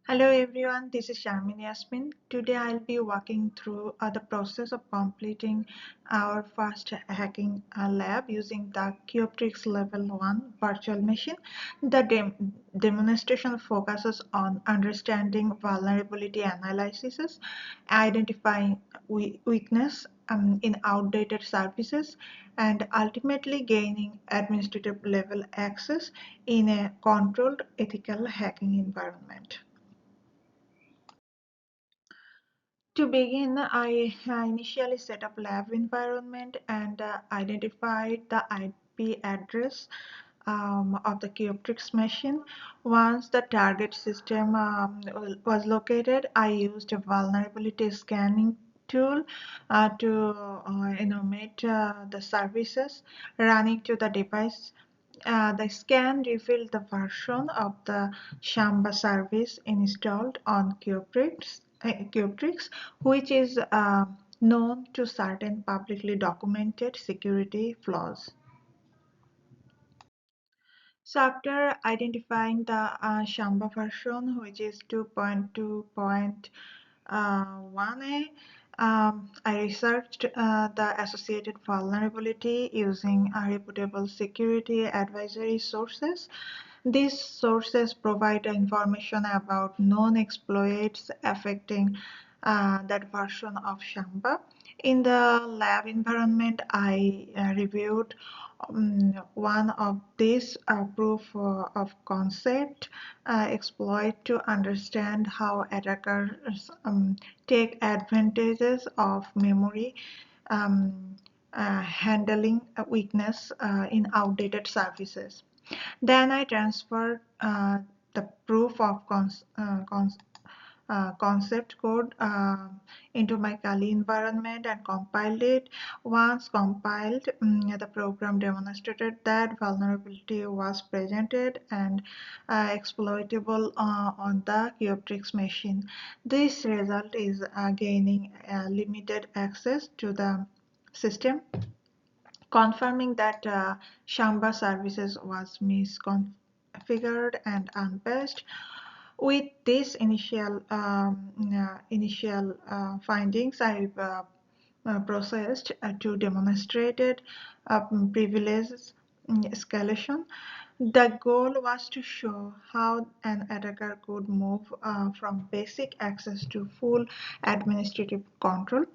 Hello everyone, this is Sharmin Yasmin. Today I'll be walking through the process of completing our first hacking lab using the Cubtrix Level 1 virtual machine. The demonstration focuses on understanding vulnerability analysis, identifying weakness in outdated services, and ultimately gaining administrative level access in a controlled ethical hacking environment. To begin, I initially set up lab environment and identified the IP address of the Cubtrix machine. Once the target system was located, I used a vulnerability scanning tool to enumerate the services running to the device. The scan revealed the version of the Shamba service installed on Cubtrix, which is known to certain publicly documented security flaws. So after identifying the Shamba version, which is 2.2.1a, I researched the associated vulnerability using reputable security advisory sources. These sources provide information about known exploits affecting that version of Shamba. In the lab environment, I reviewed one of these proof of concept exploit to understand how attackers take advantages of memory um, handling weakness in outdated services. Then I transferred the proof of concept code into my Kali environment and compiled it. Once compiled, the program demonstrated that vulnerability was presented and exploitable on the Cubtrix machine. This result is gaining limited access to the system, confirming that Shamba services was misconfigured and unpatched. With these initial findings, I've processed to demonstrated privileges escalation. The goal was to show how an attacker could move from basic access to full administrative control.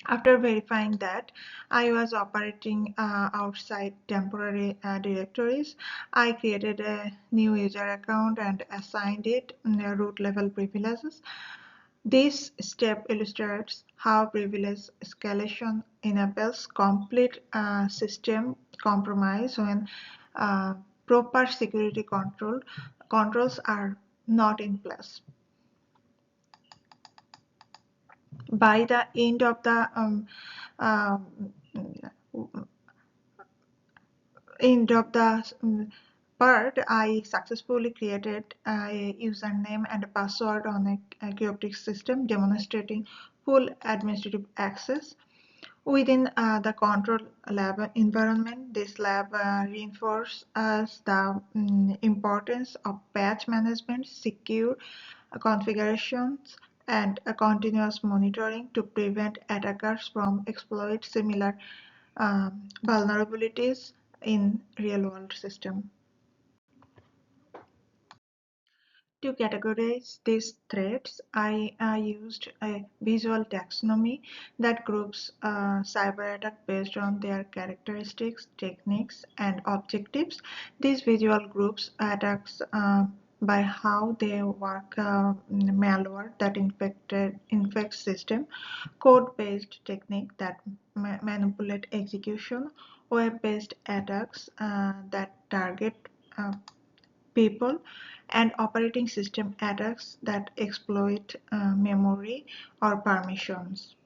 After verifying that I was operating outside temporary directories, I created a new user account and assigned it root level privileges. This step illustrates how privilege escalation enables complete system compromise when uh, proper security controls are not in place. By the end of the um, part, I successfully created a username and a password on a Cubtrix system, demonstrating full administrative access. Within the control lab environment, this lab reinforces the importance of patch management, secure configurations, and continuous monitoring to prevent attackers from exploit similar vulnerabilities in real-world system. To categorize these threats, I used a visual taxonomy that groups cyber attack based on their characteristics, techniques, and objectives. These visual groups attacks by how they work, malware that infects system, code-based technique that manipulate execution, web-based attacks that target people, and operating system attacks that exploit memory or permissions.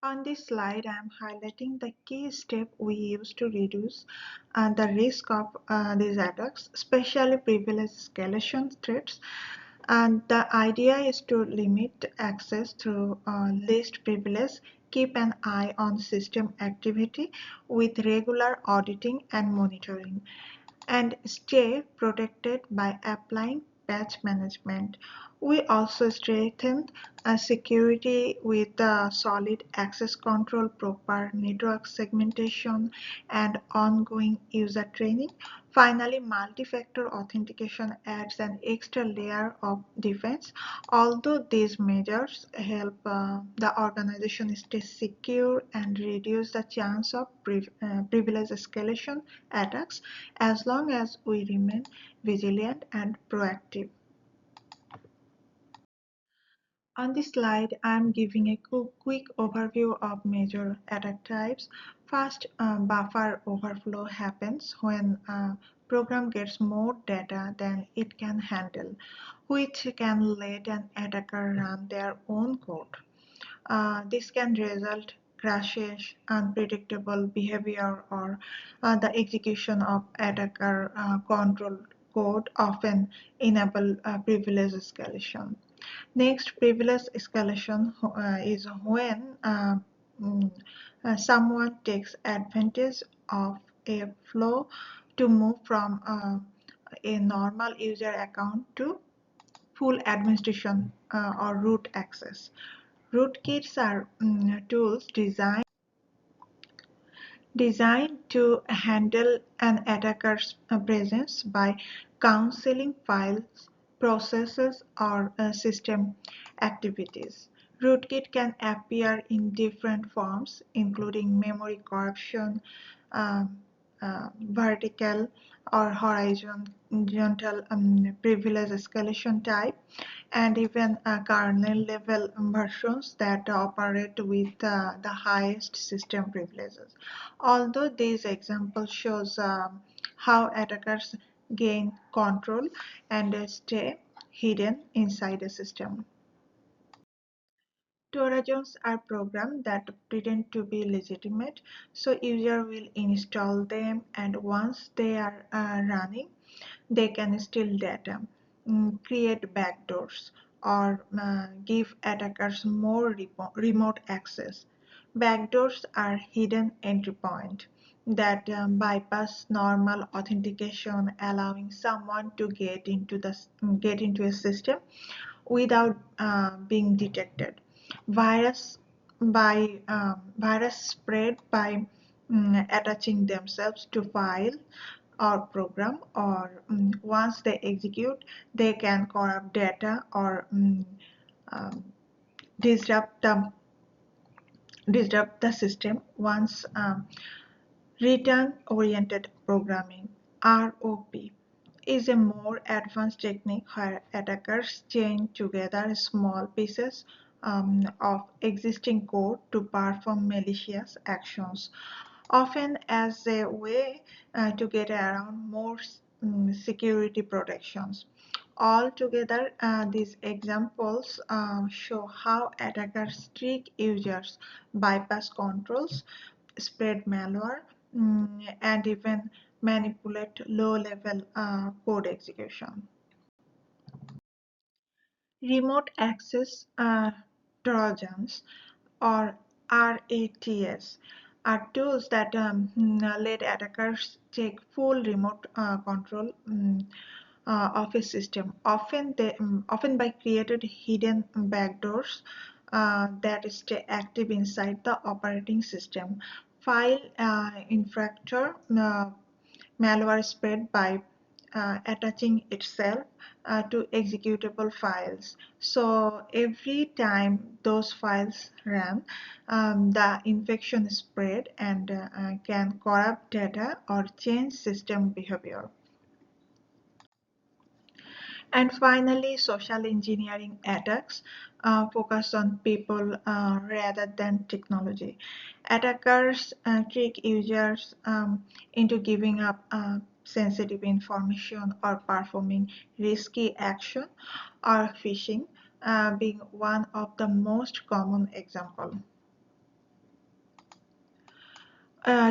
On this slide, I am highlighting the key step we use to reduce the risk of these attacks, especially privilege escalation threats. And the idea is to limit access through least privilege, keep an eye on system activity with regular auditing and monitoring, and stay protected by applying patch management. We also strengthened security with solid access control, proper network segmentation, and ongoing user training. Finally, multi-factor authentication adds an extra layer of defense. Although these measures help the organization stay secure and reduce the chance of privilege escalation attacks, as long as we remain vigilant and proactive. On this slide, I am giving a quick overview of major attack types. First, buffer overflow happens when a program gets more data than it can handle, which can let an attacker run their own code. This can result crashes, unpredictable behavior, or the execution of attacker control code, often enable privilege escalation. Next, privilege escalation is when mm, someone takes advantage of a flow to move from a normal user account to full administration or root access. Rootkits are tools designed to handle an attacker's presence by counseling files, processes, or system activities. Rootkit can appear in different forms, including memory corruption, um, vertical or horizontal privilege escalation type, and even kernel level versions that operate with the highest system privileges. Although these examples shows how attackers gain control and stay hidden inside a system. Trojans are programs that pretend to be legitimate, so user will install them, and once they are running, they can steal data, create backdoors, or give attackers more remote access. Backdoors are hidden entry points that bypass normal authentication, allowing someone to get into a system without being detected. Virus virus spread by attaching themselves to file or program, or once they execute, they can corrupt data or um, disrupt the system. Once return-oriented programming (ROP) is a more advanced technique where attackers chain together small pieces of existing code to perform malicious actions, often as a way to get around more security protections. Altogether, these examples show how attackers trick users, bypass controls, spread malware, and even manipulate low-level code execution. Remote access Trojans, or RATs, are tools that let attackers take full remote control of a system, often by created hidden backdoors that stay active inside the operating system. File infrastructure malware spread by attaching itself to executable files. So every time those files run, the infection is spread and can corrupt data or change system behavior. And finally, social engineering attacks focus on people rather than technology. Attackers trick users into giving up sensitive information or performing risky action, or phishing being one of the most common examples.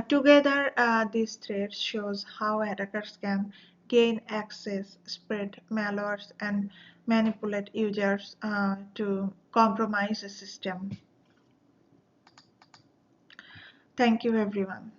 Together, these threats shows how attackers can gain access, spread malwares, and manipulate users to compromise the system. Thank you, everyone.